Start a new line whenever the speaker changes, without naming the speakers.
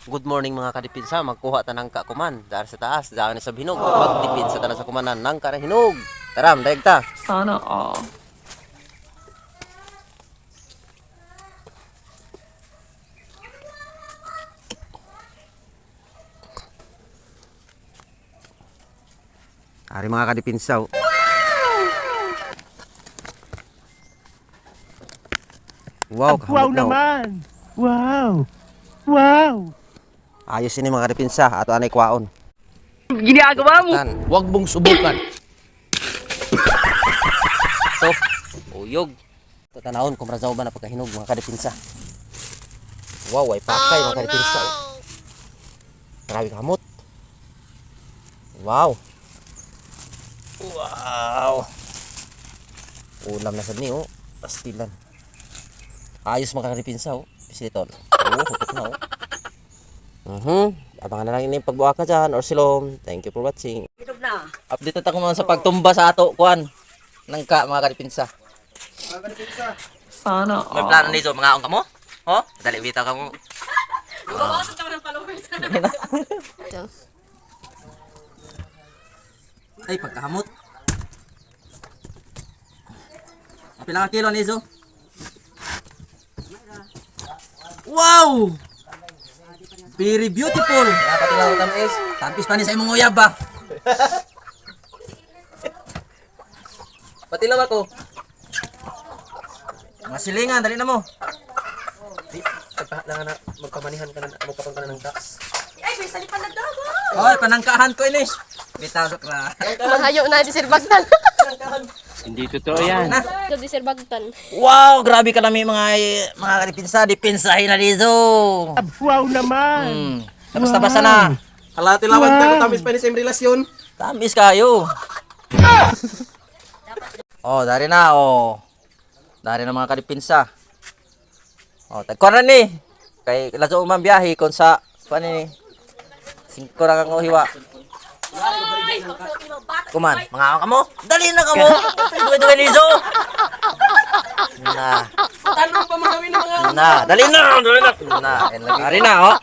Good morning mga kadipinsa, magkuha ta ng kakuman dar sa taas, daan sa binog, magdipinsa ta na sa kumanan ng karahinog. Taram, daig ta.
Sana all.
Ari mga kadipinsa. Wow,
Wow
kahamot na.
naman! Wow! Wow!
Ayos ini mga kadipinsa, ato anay kwaon.
Ginagawa mo!
Tan, wag mong subukan. So, uyog. Tatanawon kung razaw ba na pagkahinog mga kadipinsa. Wow, ay pakay mga kadipinsa. Grabe kamot. Wow. Wow. Ulam na sad ni oh. Pastilan. Ayos mga kadipinsa oh. Pisitol. Oh, hutok na oh. Abangan na lang ini pagbuha ka dyan or silom. Thank you for watching. Update ako mga sa pagtumba sa ato kuan nangka mga kadipinsa.
Sana
May
all.
plano nito mga ka mo? Oh, dali bitaw ka mo.
Bawasan ka ng followers.
Ay pagkahamot. Pila ka kilo nizo? Wow! Very beautiful. Napatilaw ko tamis. Tampis pa ni sa imong uyab ba? Patilaw ako. Mga silingan, dali na mo. Di, lang na, magpamanihan ka na, magpapang ka na ng taas.
Ay, may salipan na daw.
Oy, panangkahan ko inis. Bitaw ka.
Mahayo na di Sir Bagtan.
Hindi totoo yan.
Di Sir Bagtan.
Wow, grabe ka namin mga kadipinsa, dipinsahin na dito.
Wow naman!
Tapos-tapasan na.
Kalati lawag tayo tamis pa ni sa relasyon.
Tamis kayo. Oh, dari na oh. Dari na mga kadipinsa. Oh, tagko na ni. Kay lazo umang biyahe kon sa paano ni. 5 ra kang hiwa. Kuman, mga ka mo. Dali na ka mo. Duwe-duwe nizo. Na.
Tanong pa magawin ng mga
Na, dali na. Dali na. Na, ari na oh.